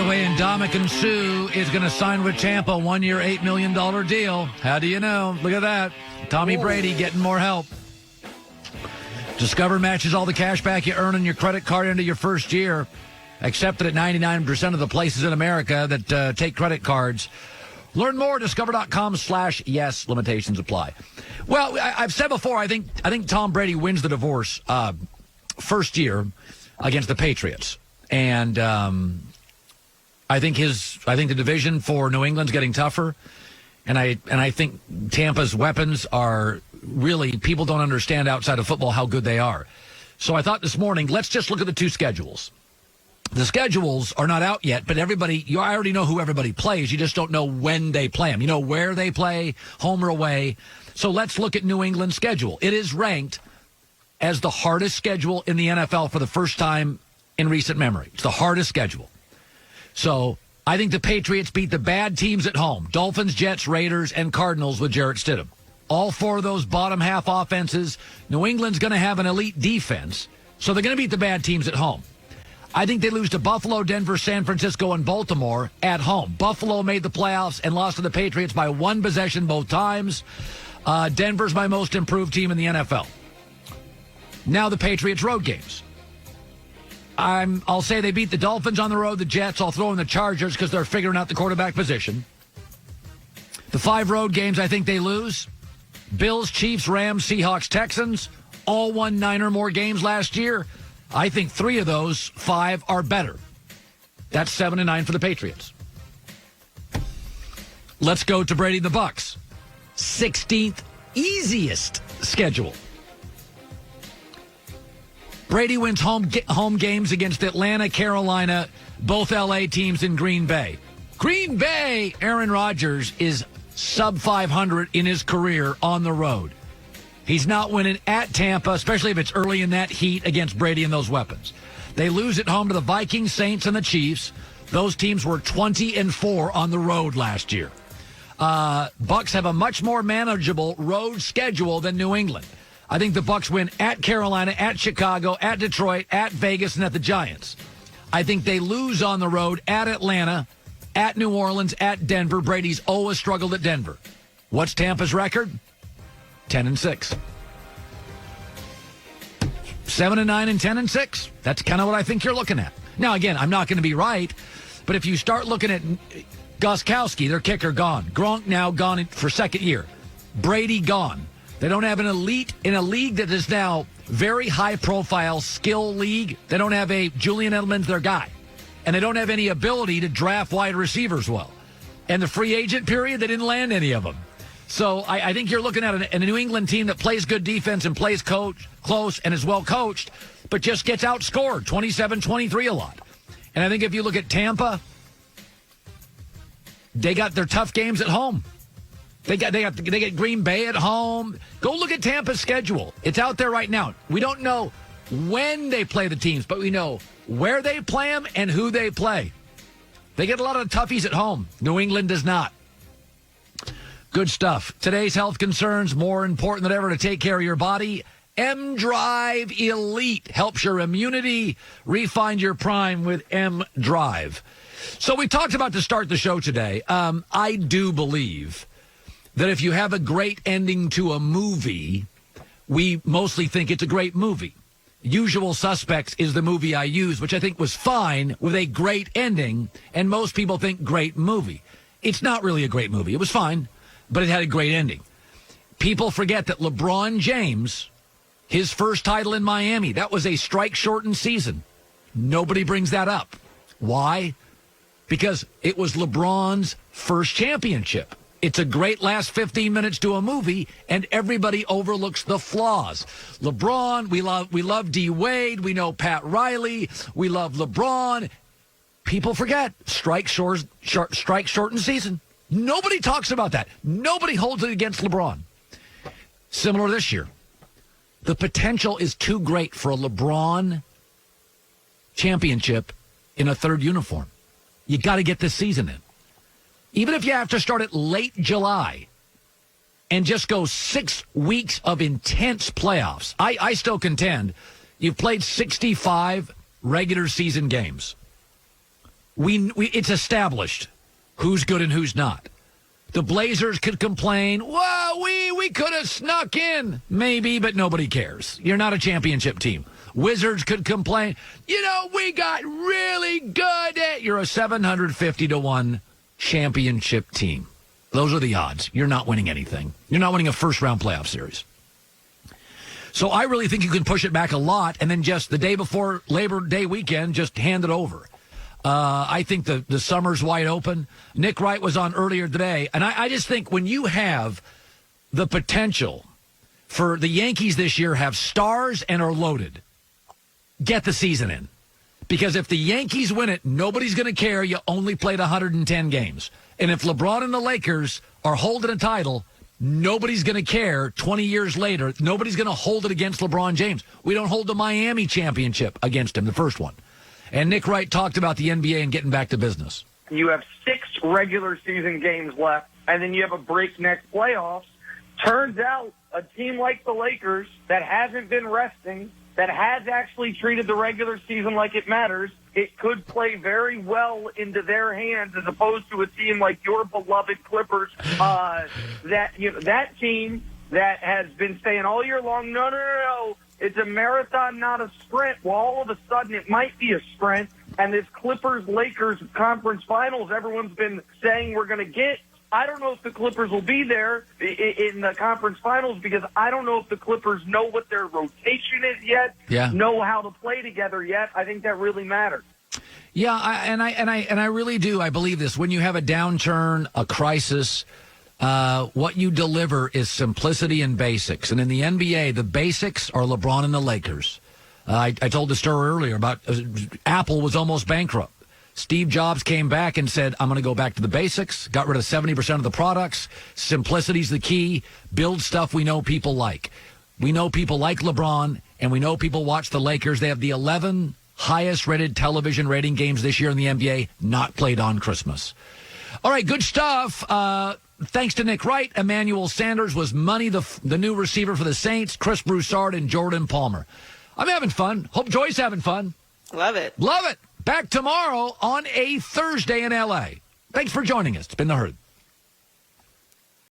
way, Ndamukong Suh is going to sign with Tampa, 1 year, $8 million deal. How do you know? Look at that. Tommy Brady getting more help. Discover matches all the cash back you earn on your credit card into your first year. Accepted at 99% of the places in America that take credit cards. Learn more at discover.com/yes. Limitations apply. Well, I've said before, I think Tom Brady wins the divorce first year against the Patriots. And I think the division for New England's getting tougher. And I think Tampa's weapons are really, people don't understand outside of football how good they are. So I thought this morning, let's just look at the two schedules. The schedules are not out yet, but I already know who everybody plays. You just don't know when they play them. You know where they play, home or away. So let's look at New England's schedule. It is ranked as the hardest schedule in the NFL for the first time in recent memory. It's the hardest schedule. So I think the Patriots beat the bad teams at home. Dolphins, Jets, Raiders, and Cardinals with Jarrett Stidham. All four of those bottom half offenses. New England's going to have an elite defense, so they're going to beat the bad teams at home. I think they lose to Buffalo, Denver, San Francisco, and Baltimore at home. Buffalo made the playoffs and lost to the Patriots by one possession both times. Denver's my most improved team in the NFL. Now the Patriots road games. I'll say they beat the Dolphins on the road, the Jets. I'll throw in the Chargers because they're figuring out the quarterback position. The 5 road games I think they lose. Bills, Chiefs, Rams, Seahawks, Texans. All won 9 or more games last year. I think 3 of those 5 are better. That's 7-9 for the Patriots. Let's go to Brady the Bucs. 16th easiest schedule. Brady wins home games against Atlanta, Carolina, both L.A. teams in Green Bay. Green Bay, Aaron Rodgers is sub 500 in his career on the road. He's not winning at Tampa, especially if it's early in that heat against Brady and those weapons. They lose at home to the Vikings, Saints, and the Chiefs. Those teams were 20-4 on the road last year. Bucs have a much more manageable road schedule than New England. I think the Bucs win at Carolina, at Chicago, at Detroit, at Vegas, and at the Giants. I think they lose on the road at Atlanta, at New Orleans, at Denver. Brady's always struggled at Denver. What's Tampa's record? 10-6. 7-9 and 10-6. That's kind of what I think you're looking at. Now, again, I'm not going to be right, but if you start looking at Gostkowski, their kicker, gone. Gronk now gone for second year. Brady gone. They don't have an elite in a league that is now very high-profile skill league. They don't have a Julian Edelman's their guy. And they don't have any ability to draft wide receivers well. And the free agent period, they didn't land any of them. So I think you're looking at a New England team that plays good defense and plays close and is well coached, but just gets outscored 27-23 a lot. And I think if you look at Tampa, they got their tough games at home. They get Green Bay at home. Go look at Tampa's schedule. It's out there right now. We don't know when they play the teams, but we know where they play them and who they play. They get a lot of toughies at home. New England does not. Good stuff. Today's health concerns, more important than ever to take care of your body. M-Drive Elite helps your immunity. Refine your prime with M-Drive. So we talked about to start the show today. I do believe that if you have a great ending to a movie, we mostly think it's a great movie. Usual Suspects is the movie I use, which I think was fine with a great ending, and most people think great movie. It's not really a great movie. It was fine, but it had a great ending. People forget that LeBron James, his first title in Miami, that was a strike-shortened season. Nobody brings that up. Why? Because it was LeBron's first championship. It's a great last 15 minutes to a movie, and everybody overlooks the flaws. LeBron, we love D. Wade. We know Pat Riley. We love LeBron. People forget strike-shortened season. Nobody talks about that. Nobody holds it against LeBron. Similar this year. The potential is too great for a LeBron championship in a third uniform. You got to get this season in. Even if you have to start it late July and just go 6 weeks of intense playoffs, I still contend you've played 65 regular season games. It's established who's good and who's not. The Blazers could complain, well, we could have snuck in. Maybe, but nobody cares. You're not a championship team. Wizards could complain, we got really good at... You're a 750-1 championship team. Those are the odds. You're not winning anything. You're not winning a first-round playoff series. So I really think you can push it back a lot, and then just the day before Labor Day weekend, just hand it over. I think the summer's wide open. Nick Wright was on earlier today, and I just think when you have the potential for the Yankees this year have stars and are loaded, get the season in. Because if the Yankees win it, nobody's going to care. You only played 110 games. And if LeBron and the Lakers are holding a title, nobody's going to care 20 years later. Nobody's going to hold it against LeBron James. We don't hold the Miami championship against him, the first one. And Nick Wright talked about the NBA and getting back to business. You have 6 regular season games left, and then you have a breakneck playoffs. Turns out a team like the Lakers that hasn't been resting, that has actually treated the regular season like it matters, it could play very well into their hands as opposed to a team like your beloved Clippers, that team that has been saying all year long, no, it's a marathon, not a sprint. Well, all of a sudden it might be a sprint, and this Clippers-Lakers conference finals everyone's been saying we're going to get, I don't know if the Clippers will be there in the conference finals because I don't know if the Clippers know what their rotation is yet, know how to play together yet. I think that really matters. Yeah, I really do. I believe this. When you have a downturn, a crisis, what you deliver is simplicity and basics. And in the NBA, the basics are LeBron and the Lakers. I told the story earlier about Apple was almost bankrupt. Steve Jobs came back and said, I'm going to go back to the basics, got rid of 70% of the products. Simplicity's the key. Build stuff we know people like. We know people like LeBron, and we know people watch the Lakers. They have the 11 highest-rated television rating games this year in the NBA, not played on Christmas. All right, good stuff. Thanks to Nick Wright, Emmanuel Sanders was money, the new receiver for the Saints, Chris Broussard, and Jordan Palmer. I'm having fun. Hope Joy's having fun. Love it. Love it. Back tomorrow on a Thursday in L.A. Thanks for joining us. It's been The Herd.